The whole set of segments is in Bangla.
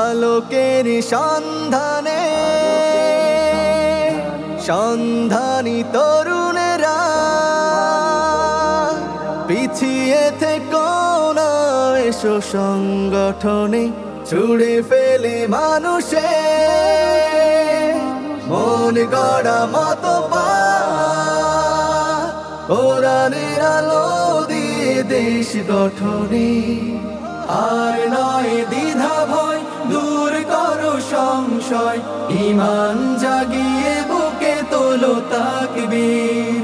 আলোকের সন্ধানে সন্ধানী তরুণেরা পিছিয়ে থেকো না, এসো সংগঠনে ছুড়ে ফেলে মানুষে মন গড়া মতো কোরআনের আলো দিয়ে দেশ গঠনে। আর নয় দ্বিধা ভয়, দূর করো সংশয়, ঈমান জাগিয়ে বুকে তোলো তাকবীর।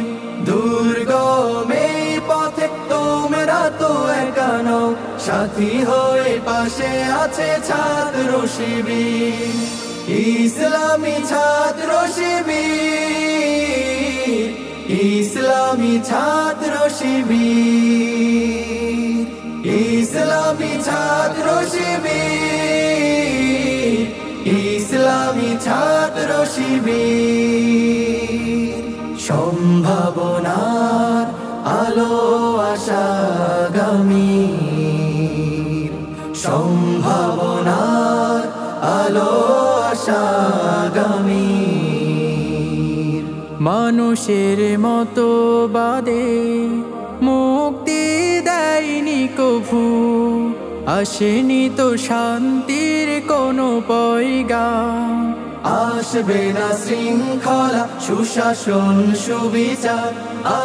দুর্গম এই পথে তোমরা তো একা নও, সাথী হয়ে পাশে আছে ছাত্র শিবির, ইসলামী ছাত্র শিবির, ইসলামী ছাত্র শিবির, ইসলামী ছাত্র শিবির, ইসলামী ছাত্র শিবির। সম্ভাবনার আলো আশাগামীর, সম্ভাবনার আলো আশাগামীর। মানুষের মতবাদে মুক্তি দেয়নি কভু, আসেনি তো শান্তির কোনো পয়গাম। আসবে না শৃঙ্খলা, সুশাসন, সুবিচার,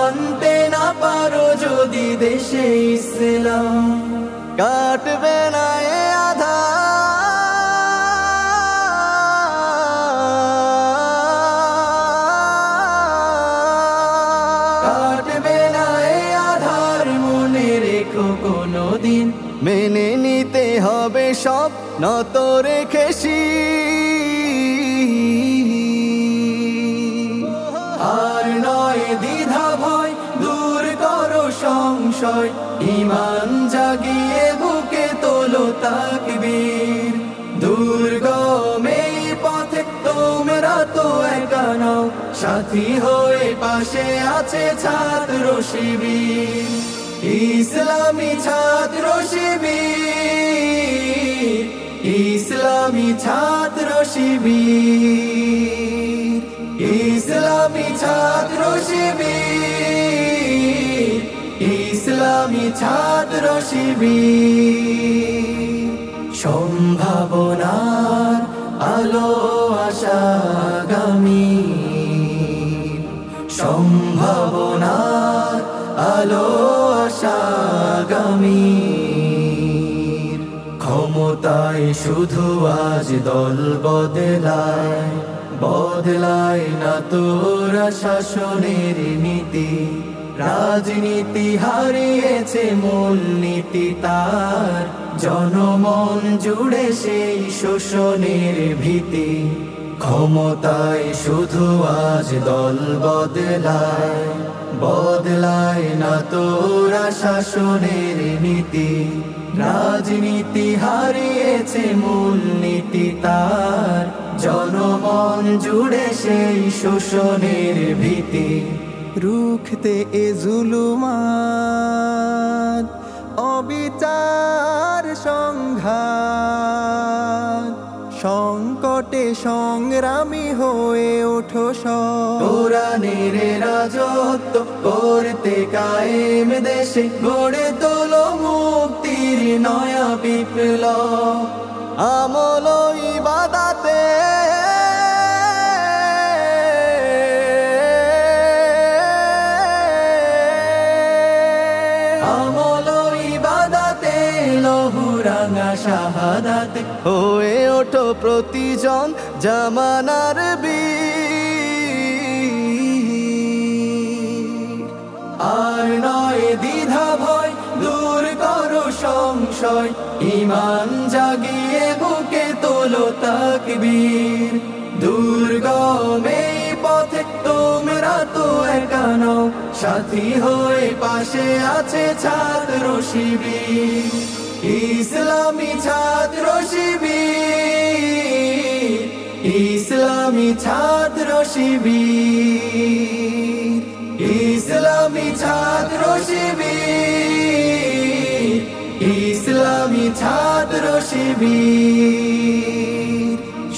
আনতে না পারো যদি দেশে ইসলাম। কাটবে না এ আধার, মনে রেখো কোনদিন মেনে নিতে হবে সব নত রেখে আর নয় দ্বিধা ভয়, দূর করো সংশয়, ঈমান জাগিয়ে বুকে তোলো তাকবীর। দুর্গম এই পথে তোমরা তো একা নও, সাথী হয়ে পাশে আছে ছাত্র শিবির, ইসলামী ছাত্র শিবির, ইসলামী ছাত্র শিবির, ইসলামী ছাত্র শিবির, ইসলামী ছাত্র শিবির। সম্ভাবনার আলো আশাগামীর, সম্ভাবনার আলো আশাগামীর। ক্ষমতায় শুধু আজ দল বদলায়, বদলায় না তোরা শাসনের নীতি। রাজনীতি হারিয়েছে মূল নীতি তার, জনমন জুড়ে সেই শোষণের ভীতি। ক্ষমতায় শুধু আজ দল বদলায়, বদলায় না তোরা শাসনের নীতি। রাজনীতি হারিয়েছে মূল নীতি তার, জনমন জুড়ে সেই শোষণের ভীতি। রুখতে এ জুলুমাত, অবিচার সংঘাত, সংকটে সংগ্রামী হয়ে ওঠো সব। কোরআনের রাজত্ব করতে কায়েম দেশে গড়ে তোলো মুক্তির নয়া বিপ্লব। আমল ইবাদতে লহুরাঙা শাহাদাতে হয়ে ওঠো প্রতিজন জামানার বীর। আর নয় দ্বিধা ভয়, দূর করো সংশয়, ঈমান জাগিয়ে বুকে তোলো তাকবীর। দুর্গম এই পথে তোমরা তো তো একা নও, সাথী হয়ে পাশে আছে ছাত্র শিবির। ইসলামী ছাত্র শিবির, ইসলামী ছাত্র শিবির, ইসলামী ছাত্র শিবির, ইসলামী ছাত্র শিবির।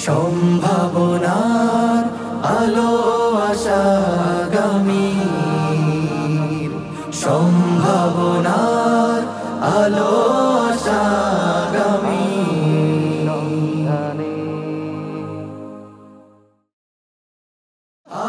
সম্ভাবনার আলো আশা আগামীর, সম্ভাবনার আলো আশা আগামীর।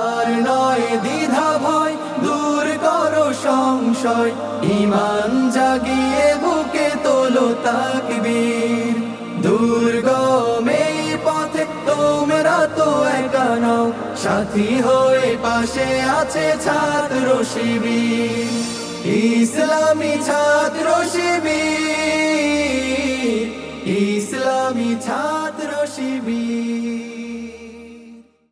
আর নয় দ্বিধা ভয়, দূর করো সংশয়, ঈমান জাগিয়ে বুকে তোলো তাকবীর। দুর্গম এই পথে তোমরা তো একা নও, সাথী হয়ে পাশে আছে ছাত্র শিবির। ইসলামী ছাত্র শিবির, ইসলামী ছাত্র শিবির।